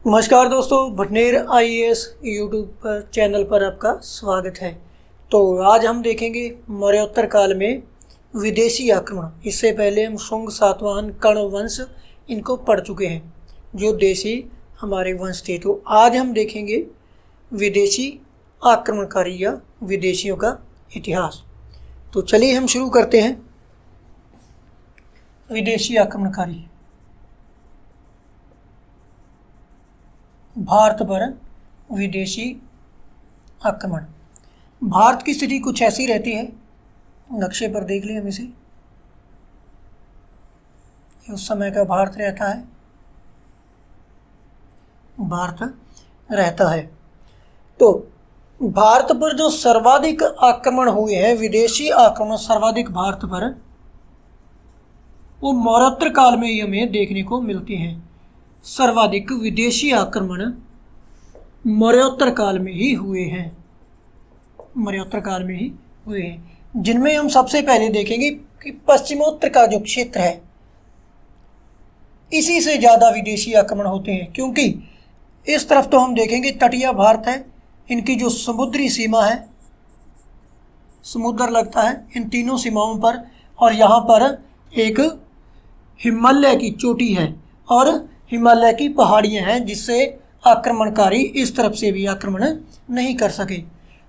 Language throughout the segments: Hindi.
नमस्कार दोस्तों, भटनेर आईएएस यूट्यूब पर चैनल पर आपका स्वागत है। तो आज हम देखेंगे मौर्योत्तर काल में विदेशी आक्रमण। इससे पहले हम शुंग, सातवाहन, कर्ण वंश इनको पढ़ चुके हैं, जो देशी हमारे वंश थे। तो आज हम देखेंगे विदेशी आक्रमणकारी या विदेशियों का इतिहास। तो चलिए हम शुरू करते हैं। विदेशी आक्रमणकारी भारत पर विदेशी आक्रमण। भारत की स्थिति कुछ ऐसी रहती है, नक्शे पर देख लिया हम इसे। उस समय का भारत रहता है। तो भारत पर जो सर्वाधिक आक्रमण हुए हैं, विदेशी आक्रमण सर्वाधिक भारत पर, वो मौर्योत्तर काल में ही हमें देखने को मिलते हैं। सर्वाधिक विदेशी आक्रमण मौर्योत्तर काल में ही हुए हैं, जिनमें हम सबसे पहले देखेंगे कि पश्चिमोत्तर का जो क्षेत्र है, इसी से ज़्यादा विदेशी आक्रमण होते हैं। क्योंकि इस तरफ तो हम देखेंगे तटीय भारत है, इनकी जो समुद्री सीमा है, समुद्र लगता है इन तीनों सीमाओं पर, और यहाँ पर एक हिमालय की चोटी है और हिमालय की पहाड़ियाँ हैं, जिससे आक्रमणकारी इस तरफ से भी आक्रमण नहीं कर सके।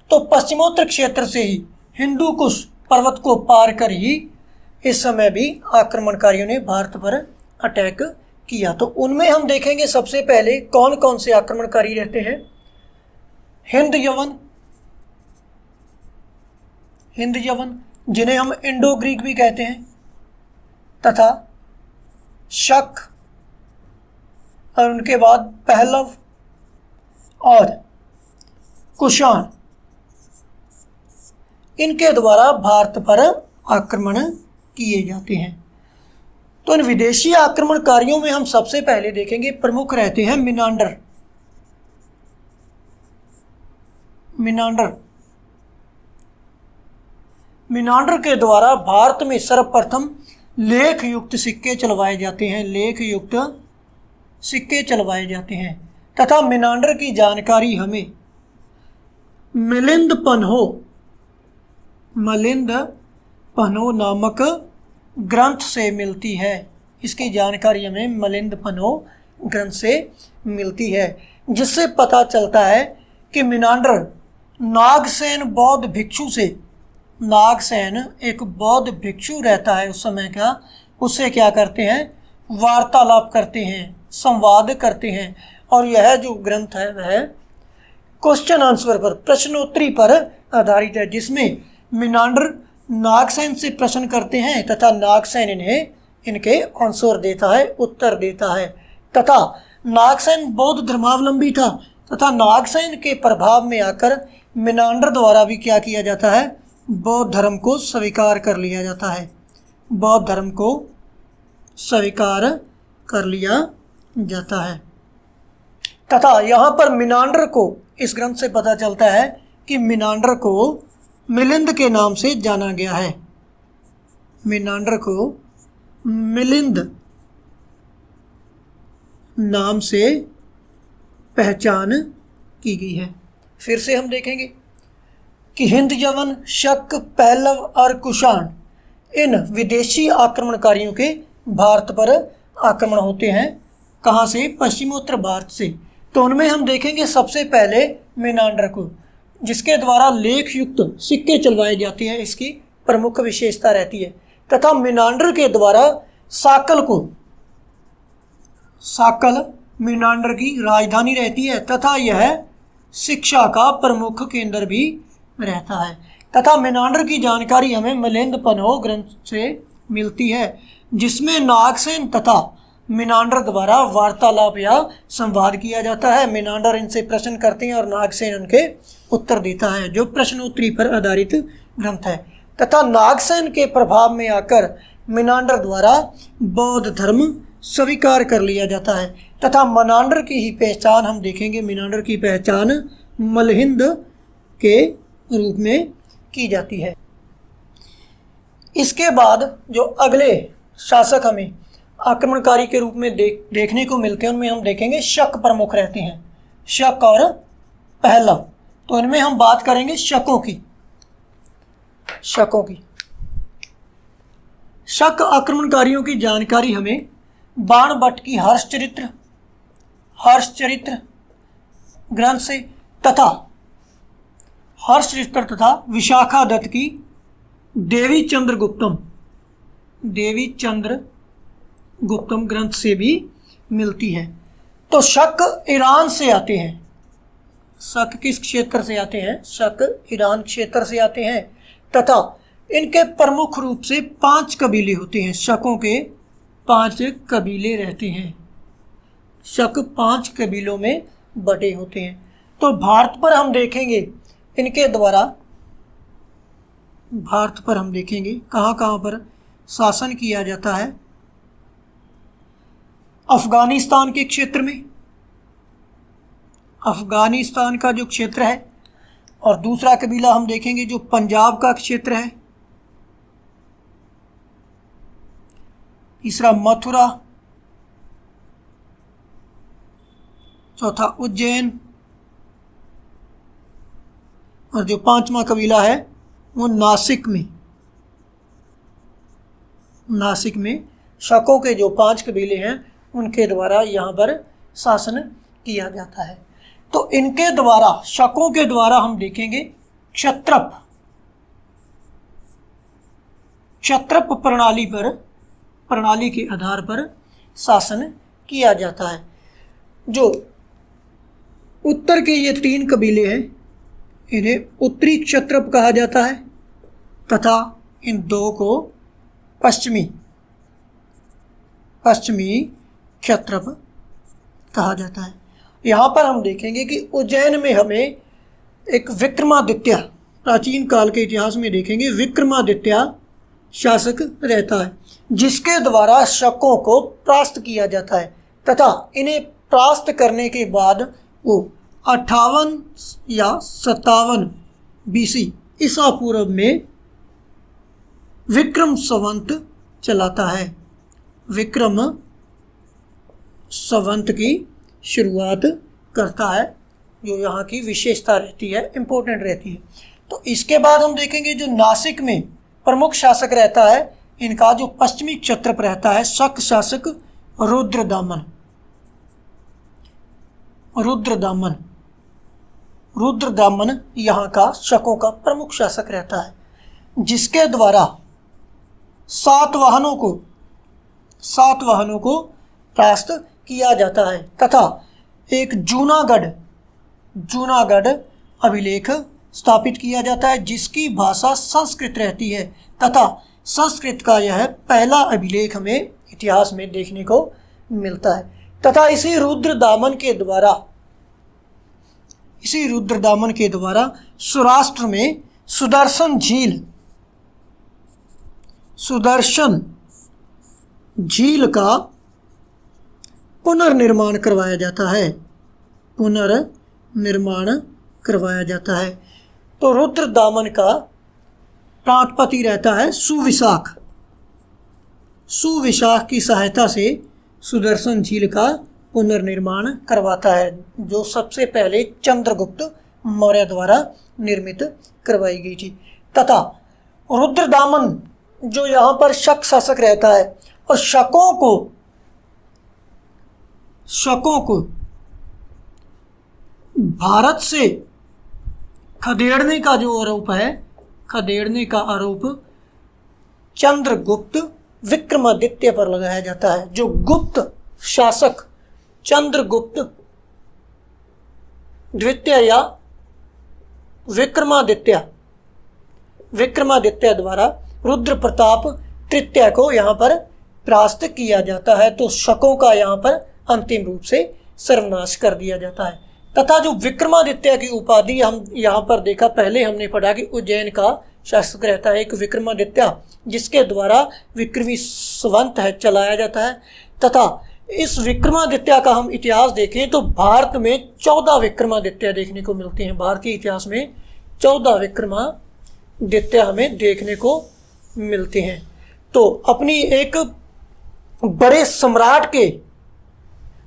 तो पश्चिमोत्तर क्षेत्र से ही हिंदू कुश पर्वत को पार कर ही इस समय भी आक्रमणकारियों ने भारत पर अटैक किया। तो उनमें हम देखेंगे सबसे पहले कौन कौन से आक्रमणकारी रहते हैं। हिंद यवन, जिन्हें हम इंडो ग्रीक भी कहते हैं, तथा शक, और उनके बाद पहलव और कुषाण, इनके द्वारा भारत पर आक्रमण किए जाते हैं। तो इन विदेशी आक्रमणकारियों में हम सबसे पहले देखेंगे प्रमुख रहते हैं मिनांडर के द्वारा भारत में सर्वप्रथम लेख युक्त सिक्के चलवाए जाते हैं, तथा मिनांडर की जानकारी हमें मिलिंद पन्हो नामक ग्रंथ से मिलती है। इसकी जानकारी हमें मिलिंद पन्हो ग्रंथ से मिलती है, जिससे पता चलता है कि मिनांडर नागसेन एक बौद्ध भिक्षु रहता है उस समय का, उससे क्या करते हैं, वार्तालाप करते हैं, संवाद करते हैं। और यह जो ग्रंथ है वह क्वेश्चन आंसर पर, प्रश्नोत्तरी पर आधारित है, जिसमें मिनांडर नागसेन से प्रश्न करते हैं तथा नागसेन इन्हें इनके आंसर देता है, उत्तर देता है। तथा नागसेन बौद्ध धर्मावलंबी था, तथा नागसेन के प्रभाव में आकर मिनांडर द्वारा भी क्या किया जाता है, बौद्ध धर्म को स्वीकार कर लिया जाता है। तथा यहाँ पर मिनांडर को, इस ग्रंथ से पता चलता है कि मिनांडर को मिलिंद के नाम से जाना गया है। मिनांडर को मिलिंद नाम से पहचान की गई है। फिर से हम देखेंगे कि हिंद यवन, शक, पहलव और कुषाण, इन विदेशी आक्रमणकारियों के भारत पर आक्रमण होते हैं। कहाँ से? पश्चिमोत्तर भारत से। तो उनमें हम देखेंगे सबसे पहले मिनांडर को, जिसके द्वारा लेख युक्त सिक्के चलवाए जाते हैं, इसकी प्रमुख विशेषता रहती है। तथा मिनांडर के द्वारा साकल मिनांडर की राजधानी रहती है, तथा यह शिक्षा का प्रमुख केंद्र भी रहता है। तथा मिनांडर की जानकारी हमें मिलिंद पन्हो ग्रंथ से मिलती है, जिसमें नागसेन तथा मिनांडर द्वारा वार्तालाप या संवाद किया जाता है। मिनांडर इनसे प्रश्न करते हैं और नागसेन उनके उत्तर देता है, जो प्रश्नोत्तरी पर आधारित ग्रंथ है। तथा नागसेन के प्रभाव में आकर मिनांडर द्वारा बौद्ध धर्म स्वीकार कर लिया जाता है। तथा मिनांडर की ही पहचान हम देखेंगे, मिनांडर की पहचान मलहिंद के रूप में की जाती है। इसके बाद जो अगले शासक हमें आक्रमणकारी के रूप में देखने को मिलते हैं, उनमें हम देखेंगे शक प्रमुख रहते हैं, शक और पहलव। तो इनमें हम बात करेंगे शकों की। शक आक्रमणकारियों की जानकारी हमें बाणभट्ट की हर्षचरित्र ग्रंथ से तथा हर्षचरित्र तथा विशाखा दत्त की देवी चंद्रगुप्तम ग्रंथ से भी मिलती है। तो शक ईरान से आते हैं। शक किस क्षेत्र से आते हैं? शक ईरान क्षेत्र से आते हैं तथा इनके प्रमुख रूप से 5 कबीले होते हैं। शकों के 5 कबीले रहते हैं। शक 5 कबीलों में बटे होते हैं। तो भारत पर हम देखेंगे कहाँ कहाँ पर शासन किया जाता है। अफगानिस्तान के क्षेत्र में, अफगानिस्तान का जो क्षेत्र है, और दूसरा कबीला हम देखेंगे जो पंजाब का क्षेत्र है, तीसरा मथुरा, चौथा उज्जैन, और जो 5वां कबीला है वो नासिक में शकों के जो 5 कबीले हैं उनके द्वारा यहाँ पर शासन किया जाता है। तो इनके द्वारा, शकों के द्वारा हम देखेंगे क्षत्रप प्रणाली के आधार पर शासन किया जाता है। जो उत्तर के ये 3 कबीले हैं इन्हें उत्तरी क्षत्रप कहा जाता है तथा इन 2 को पश्चिमी क्षत्रप कहा जाता है। यहाँ पर हम देखेंगे कि उज्जैन में हमें एक विक्रमादित्य, प्राचीन काल के इतिहास में देखेंगे विक्रमादित्य शासक रहता है, जिसके द्वारा शकों को परास्त किया जाता है तथा इन्हें परास्त करने के बाद वो 58 या 57 BC ईसा पूर्व में विक्रम संवत चलाता है। विक्रम संवत की शुरुआत करता है, जो यहाँ की विशेषता रहती है, इम्पोर्टेंट रहती है। तो इसके बाद हम देखेंगे जो नासिक में प्रमुख शासक रहता है, इनका जो पश्चिमी क्षत्रप रहता है, शक शासक रुद्रदामन यहाँ का शकों का प्रमुख शासक रहता है, जिसके द्वारा 7 वाहनों को परास्त किया जाता है तथा एक जूनागढ़ अभिलेख स्थापित किया जाता है, जिसकी भाषा संस्कृत रहती है तथा संस्कृत का यह पहला अभिलेख हमें इतिहास में देखने को मिलता है। तथा इसी रुद्रदामन के द्वारा सौराष्ट्र में सुदर्शन झील का पुनर्निर्माण करवाया जाता है। तो रुद्रदामन का प्रांतपति रहता है सुविशाख की सहायता से सुदर्शन झील का पुनर्निर्माण करवाता है, जो सबसे पहले चंद्रगुप्त मौर्य द्वारा निर्मित करवाई गई थी। तथा रुद्रदामन जो यहाँ पर शक शासक रहता है और शकों को भारत से खदेड़ने का आरोप चंद्रगुप्त विक्रमादित्य पर लगाया जाता है। जो गुप्त शासक चंद्रगुप्त द्वितीय या विक्रमादित्य द्वारा रुद्र प्रताप तृतीय को यहाँ पर परास्त किया जाता है। तो शकों का यहाँ पर अंतिम रूप से सर्वनाश कर दिया जाता है। तथा जो विक्रमादित्य की उपाधि हम यहाँ पर देखा, पहले हमने पढ़ा कि उज्जैन का शासक रहता है एक विक्रमादित्य, जिसके द्वारा विक्रमी संवत चलाया जाता है। तथा इस विक्रमादित्य का हम इतिहास देखें तो भारत में 14 विक्रमादित्य देखने को मिलते हैं। भारतीय इतिहास में 14 विक्रमादित्य हमें देखने को मिलते हैं। तो अपनी एक बड़े सम्राट के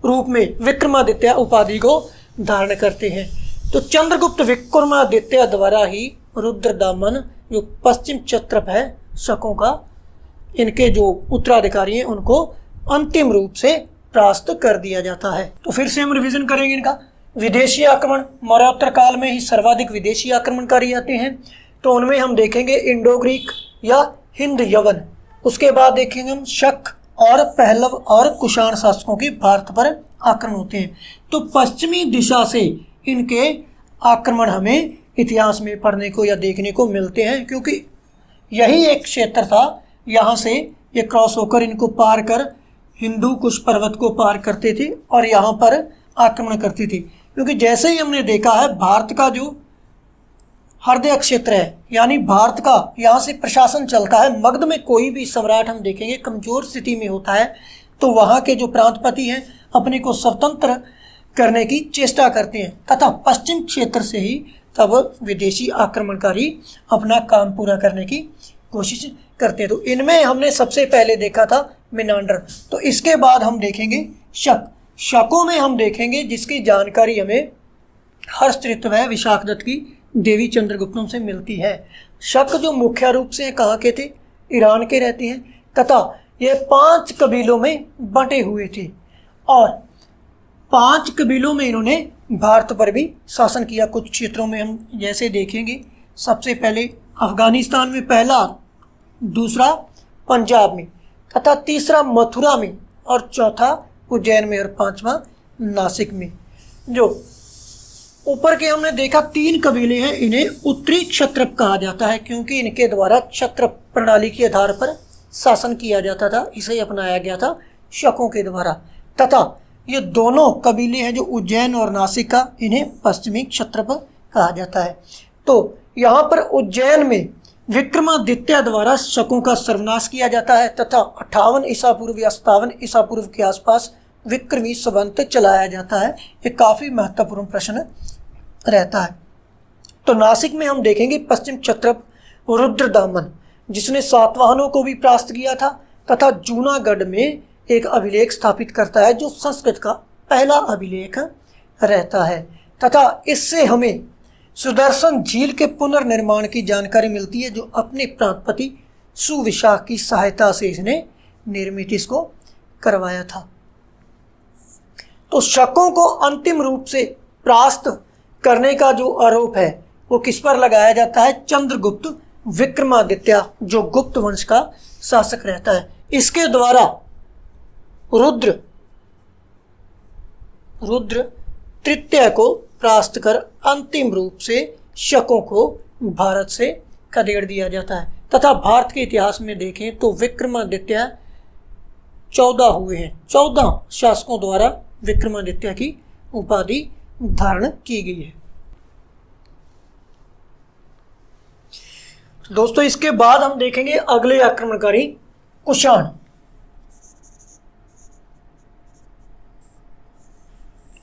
रूप में विक्रमादित्य उपाधि को धारण करते हैं। तो चंद्रगुप्त विक्रमादित्य द्वारा ही रुद्रदामन जो पश्चिम क्षत्रप है शकों का, इनके जो उत्तराधिकारी हैं उनको अंतिम रूप से परास्त कर दिया जाता है। तो फिर से हम रिवीजन करेंगे इनका। विदेशी आक्रमण, मौर्योत्तर काल में ही सर्वाधिक विदेशी आक्रमणकारी आते हैं। तो उनमें हम देखेंगे इंडो ग्रीक या हिंद यवन, उसके बाद देखेंगे हम शक और पहलव और कुषाण शासकों के भारत पर आक्रमण होते हैं। तो पश्चिमी दिशा से इनके आक्रमण हमें इतिहास में पढ़ने को या देखने को मिलते हैं, क्योंकि यही एक क्षेत्र था, यहाँ से ये क्रॉस होकर इनको पार कर हिंदू कुश पर्वत को पार करते थे और यहाँ पर आक्रमण करते थे। क्योंकि जैसे ही हमने देखा है भारत का जो हृदय क्षेत्र है, यानी भारत का यहाँ से प्रशासन चलता है, मगध में कोई भी सम्राट हम देखेंगे कमजोर स्थिति में होता है तो वहाँ के जो प्रांतपति हैं अपने को स्वतंत्र करने की चेष्टा करते हैं तथा पश्चिम क्षेत्र से ही तब विदेशी आक्रमणकारी अपना काम पूरा करने की कोशिश करते हैं। तो इनमें हमने सबसे पहले देखा था मिनांडर। तो इसके बाद हम देखेंगे शक। शकों में हम देखेंगे जिसकी जानकारी हमें हर्षचरित्र है विशाखदत्त की देवी चंद्रगुप्तम से मिलती है। शक जो मुख्य रूप से कहाँ के थे, ईरान के रहते हैं तथा ये 5 कबीलों में बंटे हुए थे और 5 कबीलों में इन्होंने भारत पर भी शासन किया। कुछ क्षेत्रों में हम जैसे देखेंगे, सबसे पहले अफगानिस्तान में पहला, दूसरा पंजाब में तथा तीसरा मथुरा में और चौथा उज्जैन में और पांचवा नासिक में। जो ऊपर के हमने देखा 3 कबीले हैं, इन्हें उत्तरी क्षत्रप कहा जाता है क्योंकि इनके द्वारा क्षत्र प्रणाली के आधार पर शासन किया जाता था, इसे अपनाया गया था शकों के द्वारा। तथा ये दोनों कबीले हैं जो उज्जैन और नासिक का, इन्हें पश्चिमी क्षत्रप कहा जाता है। तो यहाँ पर उज्जैन में विक्रमादित्य द्वारा शकों का सर्वनाश किया जाता है तथा 58 ईसा पूर्व या 57 ईसा पूर्व के आसपास विक्रमी संवत चलाया जाता है। ये काफ़ी महत्वपूर्ण प्रश्न रहता है। तो नासिक में हम देखेंगे पश्चिम क्षत्रप रुद्रदामन जिसने सातवाहनों को भी परास्त किया था तथा जूनागढ़ में एक अभिलेख स्थापित करता है जो संस्कृत का पहला अभिलेख रहता है तथा इससे हमें सुदर्शन झील के पुनर्निर्माण की जानकारी मिलती है जो अपने प्रांतपति सुविशाख की सहायता से इसने निर्मित इसको करवाया था। तो शकों को अंतिम रूप से परास्त करने का जो आरोप है वो किस पर लगाया जाता है, चंद्रगुप्त विक्रमादित्य जो गुप्त वंश का शासक रहता है। इसके द्वारा रुद्र तृतीय को परास्त कर अंतिम रूप से शकों को भारत से खदेड़ दिया जाता है तथा भारत के इतिहास में देखें तो विक्रमादित्य 14 हुए हैं। 14 शासकों द्वारा विक्रमादित्य की उपाधि धारण की गई है। तो दोस्तों इसके बाद हम देखेंगे अगले आक्रमणकारी कुषाण।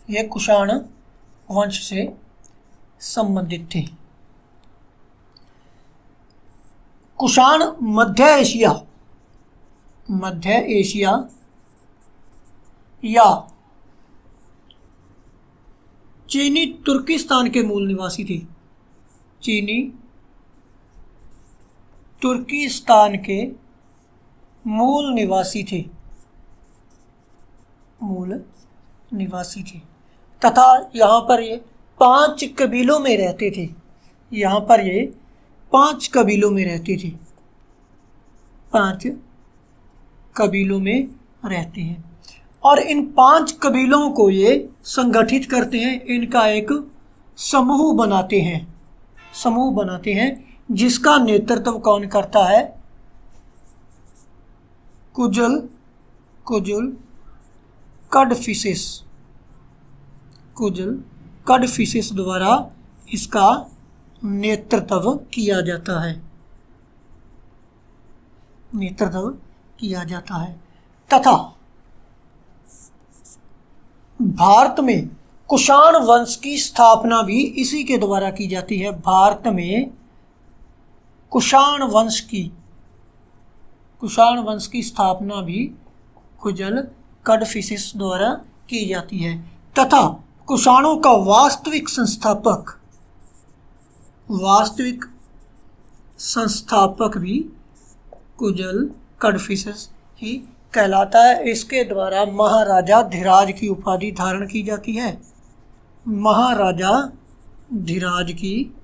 यह कुषाण वंश से संबंधित थे। कुषाण मध्य एशिया या चीनी तुर्किस्तान के मूल निवासी थे। चीनी तुर्किस्तान के मूल निवासी थे तथा यहाँ पर ये 5 कबीलों में रहते थे। 5 कबीलों में रहते थे। 5 कबीलों में रहते हैं और इन 5 कबीलों को ये संगठित करते हैं। इनका एक समूह बनाते हैं जिसका नेतृत्व कौन करता है, कुजुल कडफिसेस द्वारा इसका नेतृत्व किया जाता है तथा भारत में कुषाण वंश की स्थापना भी इसी के द्वारा की जाती है। भारत में कुषाण वंश की स्थापना भी कुजल कडफिसेस द्वारा की जाती है तथा कुषाणों का वास्तविक संस्थापक भी कुजल कडफिसेस ही कहलाता है। इसके द्वारा महाराजा धीराज की उपाधि धारण की जाती है। महाराजा धीराज की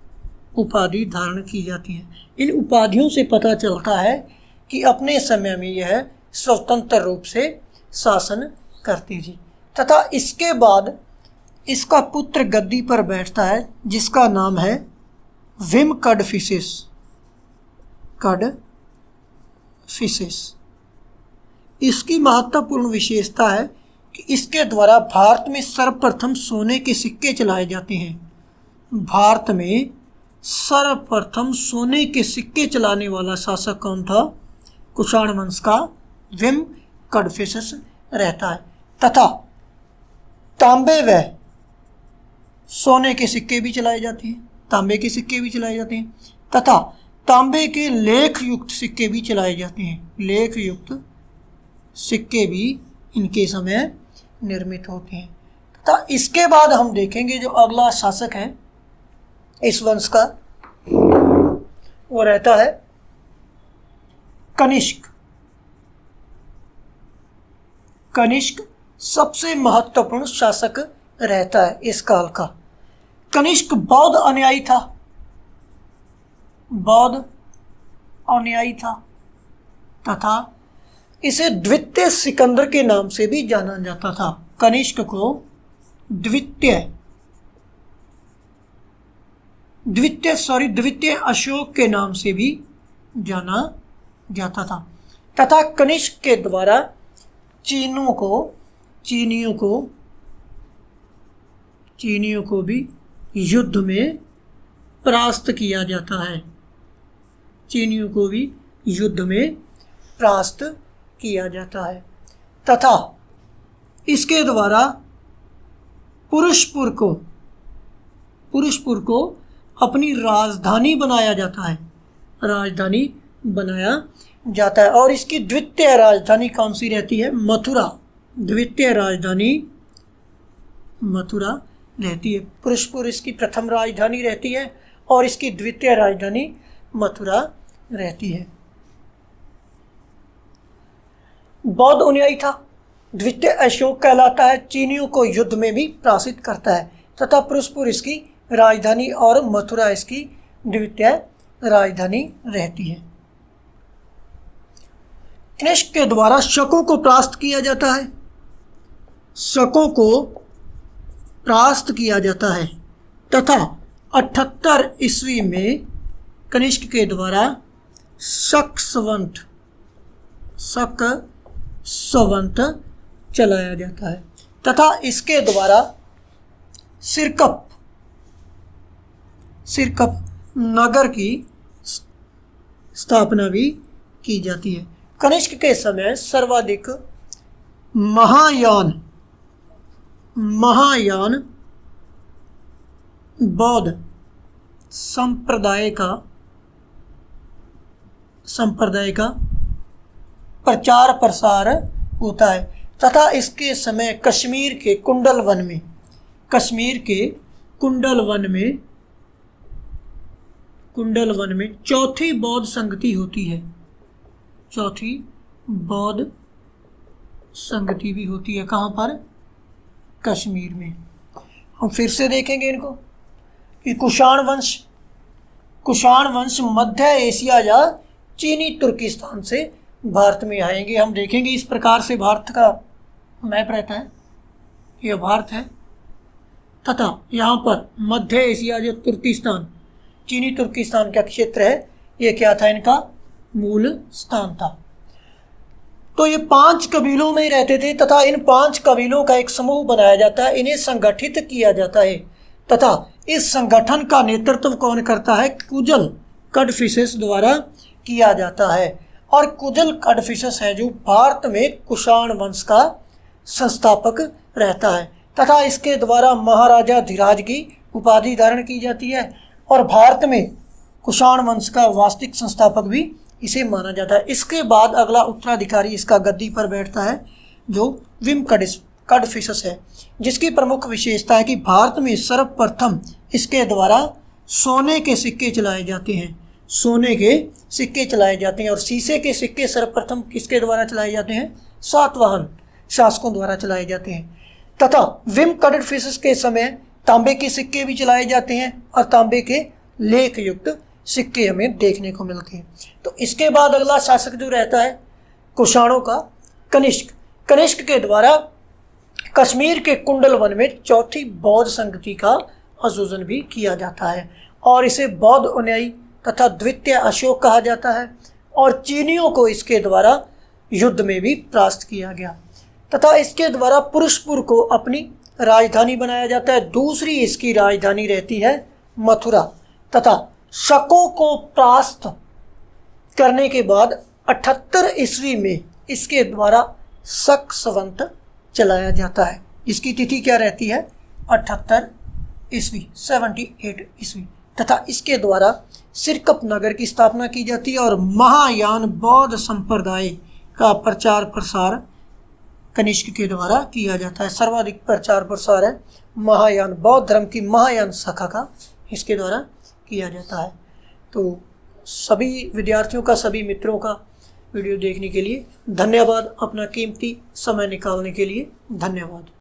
उपाधि धारण की जाती है। इन उपाधियों से पता चलता है कि अपने समय में यह स्वतंत्र रूप से शासन करती थी तथा इसके बाद इसका पुत्र गद्दी पर बैठता है जिसका नाम है विम कडफिसेस। इसकी महत्वपूर्ण विशेषता है कि इसके द्वारा भारत में सर्वप्रथम सोने के सिक्के चलाए जाते हैं। भारत में सर्वप्रथम सोने के सिक्के चलाने वाला शासक कौन था? कुषाण वंश का विम कडफिसेस रहता है तथा तांबे व सोने के सिक्के भी चलाए जाते हैं। तांबे के सिक्के भी चलाए जाते हैं तथा तांबे के लेख युक्त सिक्के भी चलाए जाते हैं। लेख युक्त सिक्के भी इनके समय निर्मित होते हैं तथा इसके बाद हम देखेंगे जो अगला शासक है इस वंश का वो रहता है कनिष्क। कनिष्क सबसे महत्वपूर्ण शासक रहता है इस काल का। कनिष्क बौद्ध अनुयायी था तथा इसे द्वितीय सिकंदर के नाम से भी जाना जाता था। कनिष्क को द्वितीय अशोक के नाम से भी जाना जाता था तथा कनिष्क के द्वारा चीनियों को भी युद्ध में परास्त किया जाता है। चीनियों को भी युद्ध में परास्त किया जाता है तथा इसके द्वारा पुरुषपुर को अपनी राजधानी बनाया जाता है। और इसकी द्वितीय राजधानी कौन सी रहती है? मथुरा। द्वितीय राजधानी मथुरा रहती है। पुरुषपुर इसकी प्रथम राजधानी रहती है और इसकी द्वितीय राजधानी मथुरा रहती है। बौद्ध अनुयायी था, द्वितीय अशोक कहलाता है, चीनियों को युद्ध में भी पराजित करता है तथा पुरुषपुर इसकी राजधानी और मथुरा इसकी द्वितीय राजधानी रहती है। कनिष्क के द्वारा शकों को परास्त किया जाता है तथा 78 ईस्वी में कनिष्क के द्वारा शक संवत चलाया जाता है तथा इसके द्वारा सिरकप नगर की स्थापना भी की जाती है। कनिष्क के समय सर्वाधिक महायान बौद्ध संप्रदाय का प्रचार प्रसार होता है तथा इसके समय कश्मीर के कुंडल वन में चौथी बौद्ध संगति होती है। चौथी बौद्ध संगति भी होती है। कहाँ पर? कश्मीर में। हम फिर से देखेंगे इनको कि कुषाण वंश मध्य एशिया या चीनी तुर्किस्तान से भारत में आएंगे। हम देखेंगे इस प्रकार से भारत का मैप रहता है। यह भारत है तथा यहाँ पर मध्य एशिया जो तुर्किस्तान चीनी तुर्किस्तान का क्षेत्र है ये क्या था? इनका मूल स्थान था। तो ये 5 कबीलों में रहते थे तथा इन 5 कबीलों का एक समूह बनाया जाता है, इन्हें संगठित किया जाता है तथा इस संगठन का नेतृत्व कौन करता है? कुजल कडफिसेस द्वारा किया जाता है। और कुजल कडफिसेस है जो भारत में कुषाण वंश का संस्थापक रहता है तथा इसके द्वारा महाराजा धीराज की उपाधि धारण की जाती है और भारत में कुषाण वंश का वास्तविक संस्थापक भी इसे माना जाता है। इसके बाद अगला उत्तराधिकारी इसका गद्दी पर बैठता है जो विम कडफिसस है, जिसकी प्रमुख विशेषता है कि भारत में सर्वप्रथम इसके द्वारा सोने के सिक्के चलाए जाते हैं। सोने के सिक्के चलाए जाते हैं और शीशे के सिक्के सर्वप्रथम किसके द्वारा चलाए जाते हैं? सातवाहन शासकों द्वारा चलाए जाते हैं। तथा विम कडफिसस के समय तांबे के सिक्के भी चलाए जाते हैं और तांबे के लेख युक्त सिक्के हमें देखने को मिलते हैं। तो इसके बाद अगला शासक जो रहता है कुषाणों का कनिष्क। कनिष्क के द्वारा कश्मीर के कुंडल वन में चौथी बौद्ध संगति का आयोजन भी किया जाता है और इसे बौद्ध अनुयायी तथा द्वितीय अशोक कहा जाता है और चीनियों को इसके द्वारा युद्ध में भी परास्त किया गया तथा इसके द्वारा पुरुषपुर को अपनी राजधानी बनाया जाता है। दूसरी इसकी राजधानी रहती है मथुरा तथा शकों को परास्त करने के बाद 78 ईस्वी में इसके द्वारा शक संवत चलाया जाता है। इसकी तिथि क्या रहती है? 78 ईस्वी 78 ईस्वी तथा इसके द्वारा सिरकप नगर की स्थापना की जाती है और महायान बौद्ध संप्रदाय का प्रचार प्रसार कनिष्क के द्वारा किया जाता है। सर्वाधिक प्रचार प्रसार है महायान बौद्ध धर्म की महायान शाखा का इसके द्वारा किया जाता है। तो सभी विद्यार्थियों का, सभी मित्रों का वीडियो देखने के लिए धन्यवाद। अपना कीमती समय निकालने के लिए धन्यवाद।